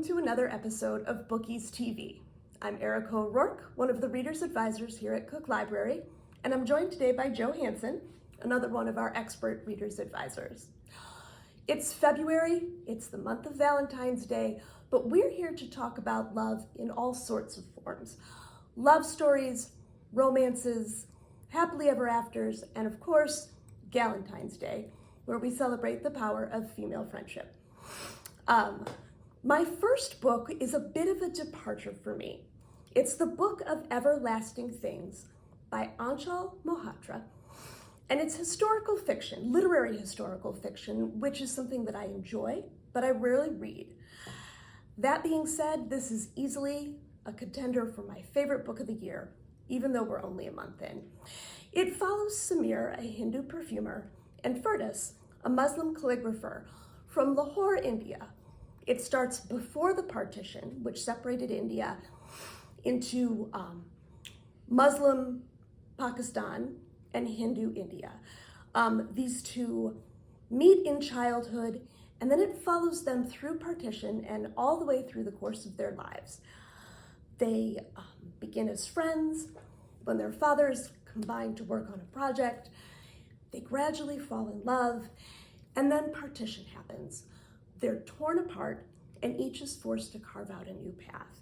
to another episode of Bookies TV. I'm Erica O'Rourke, one of the Reader's Advisors here at Cook Library, and I'm joined today by Joe Hansen, another one of our expert Reader's Advisors. It's February, it's the month of Valentine's Day, but we're here to talk about love in all sorts of forms. Love stories, romances, happily ever afters, and of course, Galentine's Day, where we celebrate the power of female friendship. My first book is a bit of a departure for me. It's the Book of Everlasting Things by Anchal Mohatra, and it's historical fiction, literary historical fiction, which is something that I enjoy, but I rarely read. That being said, this is easily a contender for my favorite book of the year, even though we're only a month in. It follows Samir, a Hindu perfumer, and Firdas, a Muslim calligrapher, from Lahore, India. It starts before the partition, which separated India into Muslim Pakistan and Hindu India. These two meet in childhood, and then it follows them through partition and all the way through the course of their lives. They begin as friends. When their fathers combine to work on a project, they gradually fall in love, and then partition happens. They're torn apart, and each is forced to carve out a new path.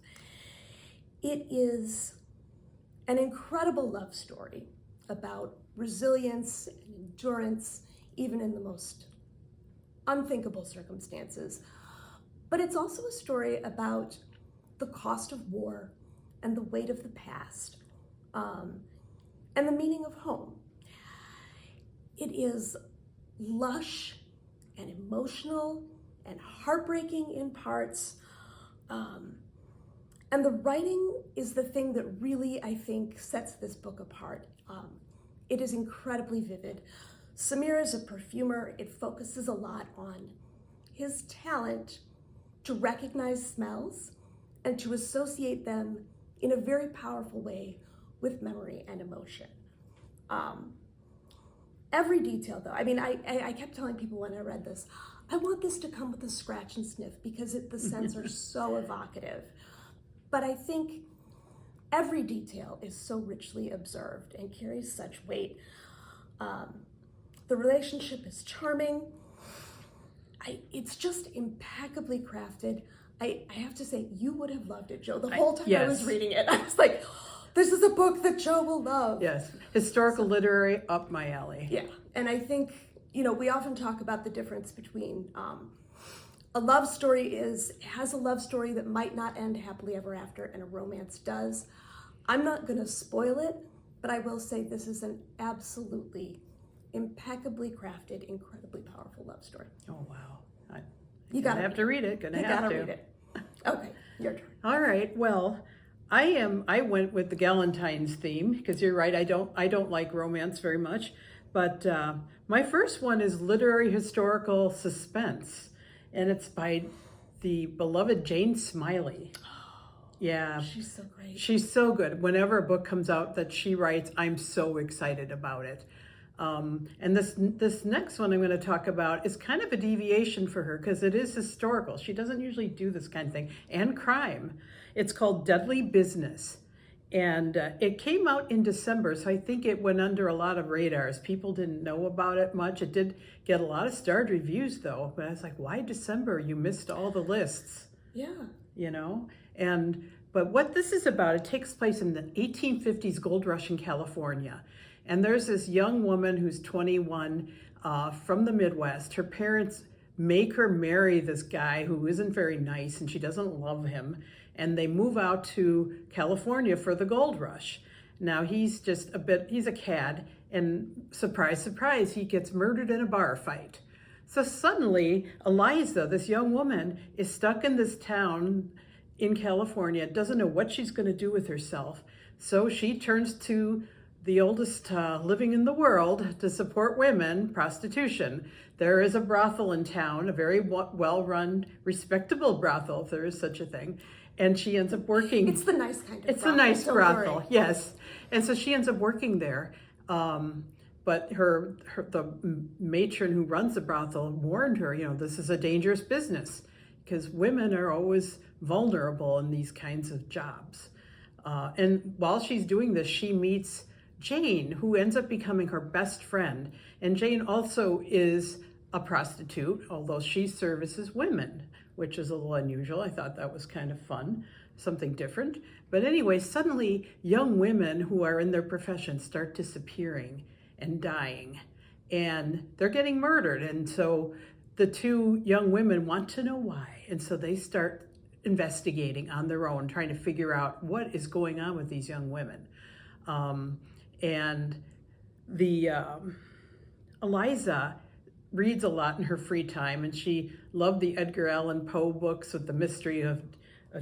It is an incredible love story about resilience and endurance, even in the most unthinkable circumstances. But it's also a story about the cost of war and the weight of the past, and the meaning of home. It is lush and emotional and heartbreaking in parts. And the writing is the thing that really, I think, sets this book apart. It is incredibly vivid. Samir is a perfumer. It focuses a lot on his talent to recognize smells and to associate them in a very powerful way with memory and emotion. Every detail, though, I mean, I kept telling people when I read this, I want this to come with a scratch and sniff because the scents are so evocative. But I think every detail is so richly observed and carries such weight. The relationship is charming. It's just impeccably crafted. I have to say, you would have loved it, Joe. The whole time I was reading it, I was like, this is a book that Joe will love. Yes, historical literary, up my alley. Yeah, and I think, we often talk about the difference between a love story has a love story that might not end happily ever after, and a romance does. I'm not gonna spoil it, but I will say this is an absolutely impeccably crafted, incredibly powerful love story. Oh, wow. You gotta have to read it, You gotta read it. Okay, your turn. All right, well, I went with the Galentine's theme because you're right, I don't like romance very much, but my first one is literary historical suspense, and it's by the beloved Jane Smiley. Yeah, she's so great. She's so good. Whenever a book comes out that she writes, I'm so excited about it. And this next one I'm going to talk about is kind of a deviation for her because it is historical. She doesn't usually do this kind of thing, and crime. It's called Deadly Business, and it came out in December, so I think it went under a lot of radars. People didn't know about it much. It did get a lot of starred reviews, though, but I was like, why December? You missed all the lists. Yeah. But what this is about, it takes place in the 1850s gold rush in California. And there's this young woman who's 21 from the Midwest. Her parents make her marry this guy who isn't very nice and she doesn't love him. And they move out to California for the gold rush. Now he's he's a cad, and surprise, surprise, he gets murdered in a bar fight. So suddenly Eliza, this young woman, is stuck in this town in California, doesn't know what she's going to do with herself. So she turns to the oldest living in the world to support women, prostitution. There is a brothel in town, a very well-run, respectable brothel, if there is such a thing. And she ends up working. It's the nice kind of brothel. It's a nice brothel, yes. And so she ends up working there. But the matron who runs the brothel warned her, this is a dangerous business. because women are always vulnerable in these kinds of jobs. And while she's doing this, she meets Jane, who ends up becoming her best friend. And Jane also is a prostitute, although she services women, which is a little unusual. I thought that was kind of fun, something different. But anyway, suddenly young women who are in their profession start disappearing and dying, and they're getting murdered. And so the two young women want to know why. And so they start investigating on their own, trying to figure out what is going on with these young women. And the Eliza reads a lot in her free time, and she loved the Edgar Allan Poe books with the mystery of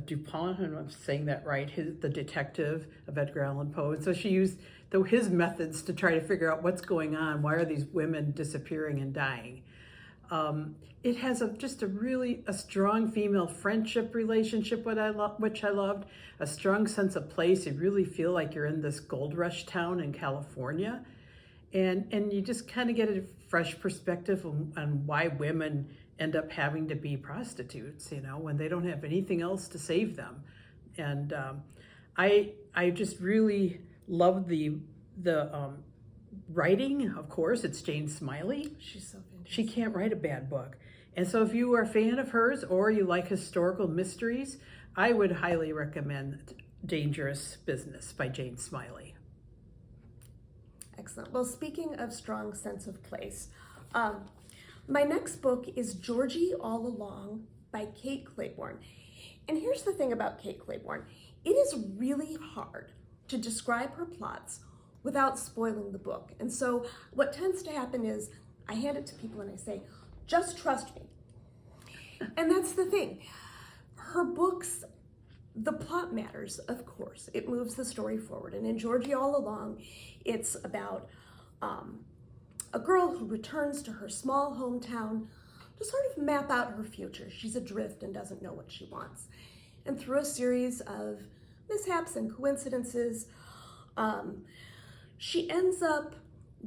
Dupont, and I'm saying that right, the detective of Edgar Allan Poe. And so she used his methods to try to figure out what's going on. Why are these women disappearing and dying? It has just a really strong female friendship relationship, which I loved, a strong sense of place. You really feel like you're in this gold rush town in California. And you just kind of get a fresh perspective on why women end up having to be prostitutes, when they don't have anything else to save them. And I just really love the writing. Of course, it's Jane Smiley. She's so fantastic. She can't write a bad book. And so if you are a fan of hers or you like historical mysteries, I would highly recommend Dangerous Business by Jane Smiley. Excellent. Well, speaking of strong sense of place, my next book is Georgie All Along by Kate Claiborne. And here's the thing about Kate Claiborne. It is really hard to describe her plots without spoiling the book. And so what tends to happen is I hand it to people and I say, just trust me. And that's the thing. Her books, the plot matters, of course. It moves the story forward. And in Georgie All Along, it's about a girl who returns to her small hometown to sort of map out her future. She's adrift and doesn't know what she wants. And through a series of mishaps and coincidences, she ends up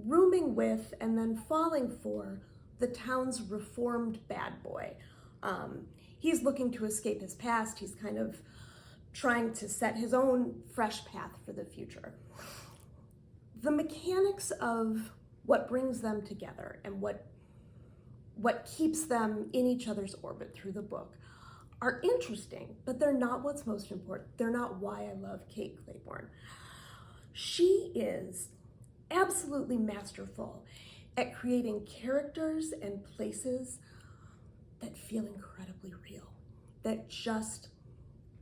rooming with and then falling for the town's reformed bad boy. He's looking to escape his past. He's kind of trying to set his own fresh path for the future. The mechanics of what brings them together and what keeps them in each other's orbit through the book are interesting, but they're not what's most important. They're not why I love Kate Claiborne. She is absolutely masterful at creating characters and places that feel incredibly real, that just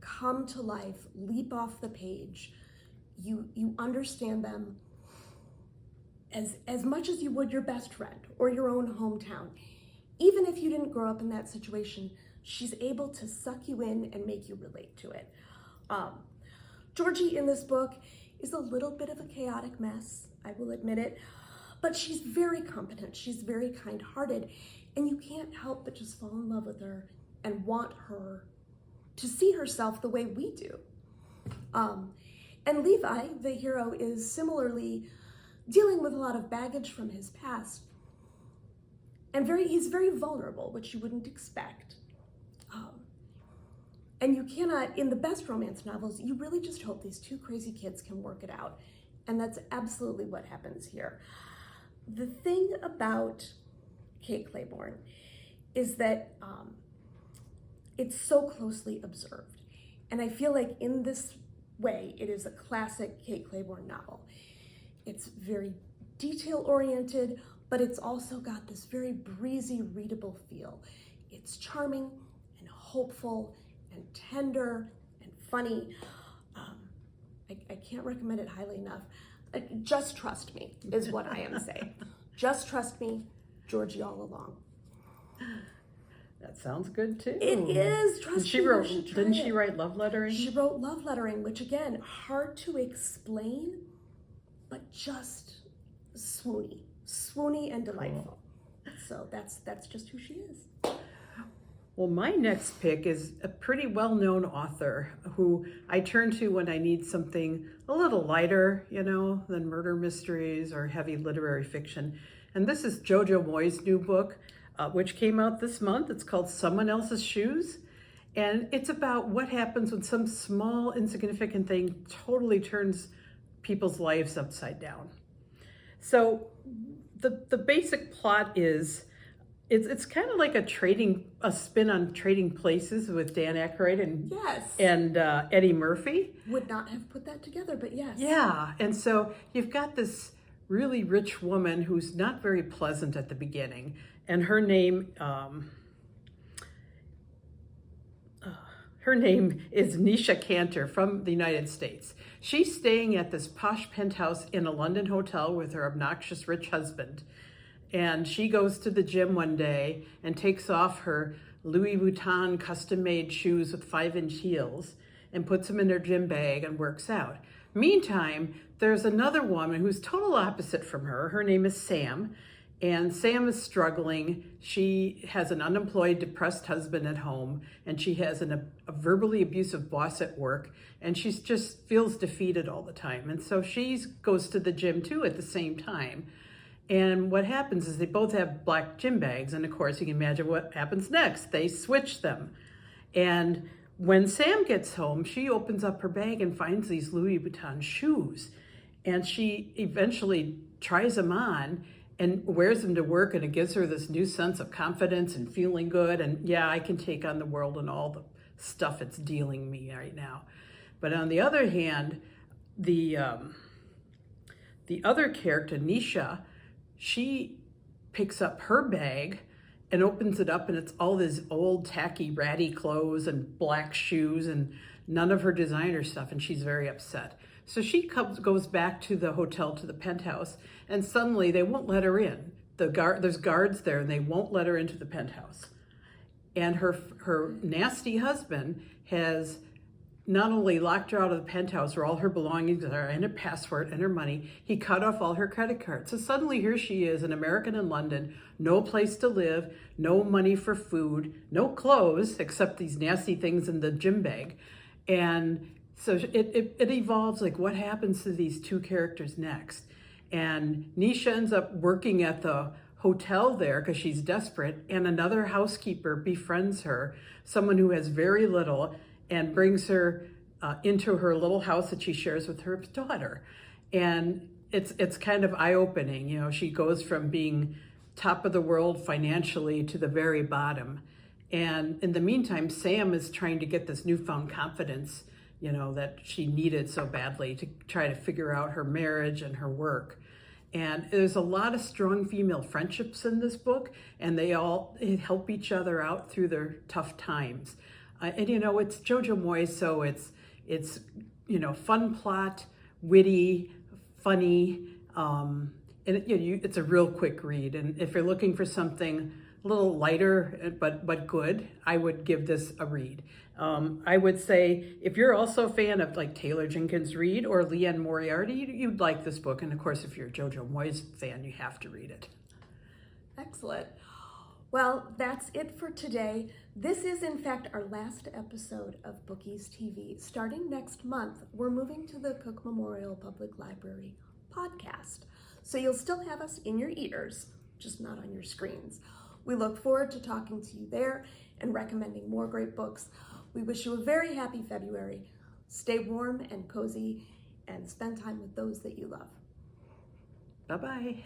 come to life, leap off the page. You understand them as much as you would your best friend or your own hometown. Even if you didn't grow up in that situation, she's able to suck you in and make you relate to it. Georgie in this book is a little bit of a chaotic mess, I will admit it, but she's very competent, she's very kind-hearted, and you can't help but just fall in love with her and want her to see herself the way we do. And Levi, the hero, is similarly dealing with a lot of baggage from his past, and he's very vulnerable, which you wouldn't expect. And you cannot, in the best romance novels, you really just hope these two crazy kids can work it out. And that's absolutely what happens here. The thing about Kate Claiborne is that it's so closely observed. And I feel like in this way, it is a classic Kate Claiborne novel. It's very detail-oriented, but it's also got this very breezy, readable feel. It's charming and hopeful and tender and funny. I can't recommend it highly enough. Just trust me is what I am saying. Just trust me, Georgie All Along. That sounds good too. It is. Trust me. Didn't she write love lettering? She wrote love lettering, which again, hard to explain, but just swoony and delightful. Cool. So that's just who she is. Well, my next pick is a pretty well-known author who I turn to when I need something a little lighter, than murder mysteries or heavy literary fiction. And this is Jojo Moyes' new book, which came out this month. It's called Someone Else's Shoes. And it's about what happens when some small, insignificant thing totally turns people's lives upside down. So the basic plot is, it's kind of like a spin on Trading Places with Dan Aykroyd and Eddie Murphy. Would not have put that together, but yes. Yeah, and so you've got this really rich woman who's not very pleasant at the beginning, and her name is Nisha Cantor from the United States. She's staying at this posh penthouse in a London hotel with her obnoxious rich husband. And she goes to the gym one day and takes off her Louis Vuitton custom-made shoes with 5-inch heels and puts them in her gym bag and works out. Meantime, there's another woman who's total opposite from her. Her name is Sam. And Sam is struggling. She has an unemployed, depressed husband at home, and she has a verbally abusive boss at work, and she just feels defeated all the time. And so she goes to the gym too at the same time. And what happens is they both have black gym bags, and of course you can imagine what happens next. They switch them. And when Sam gets home, she opens up her bag and finds these Louis Vuitton shoes. And she eventually tries them on and wears them to work, and it gives her this new sense of confidence and feeling good. And yeah, I can take on the world and all the stuff it's dealing me right now. But on the other hand, the other character, Nisha, she picks up her bag and opens it up, and it's all this old, tacky, ratty clothes and black shoes and none of her designer stuff, and she's very upset. So she goes back to the hotel, to the penthouse, and suddenly they won't let her in. There's guards there, and they won't let her into the penthouse. And her nasty husband has not only locked her out of the penthouse where all her belongings are and her passport and her money, he cut off all her credit cards. So suddenly here she is, an American in London, no place to live, no money for food, no clothes except these nasty things in the gym bag. And so it evolves, like what happens to these two characters next. And Nisha ends up working at the hotel there because she's desperate, and another housekeeper befriends her, someone who has very little, and brings her into her little house that she shares with her daughter. And it's kind of eye-opening. You know, she goes from being top of the world financially to the very bottom. And in the meantime, Sam is trying to get this newfound confidence, you know, that she needed so badly to try to figure out her marriage and her work. And there's a lot of strong female friendships in this book, and they all help each other out through their tough times. And you know, it's Jojo Moyes, so it's you know, fun plot, witty, funny, and it's a real quick read. And if you're looking for something a little lighter but good, I would give this a read. I would say if you're also a fan of like Taylor Jenkins Reid or Leanne Moriarty, you'd like this book. And of course, if you're a Jojo Moyes fan, you have to read it. Excellent. Well, that's it for today. This is, in fact, our last episode of Bookies TV. Starting next month, we're moving to the Cook Memorial Public Library podcast. So you'll still have us in your ears, just not on your screens. We look forward to talking to you there and recommending more great books. We wish you a very happy February. Stay warm and cozy and spend time with those that you love. Bye-bye.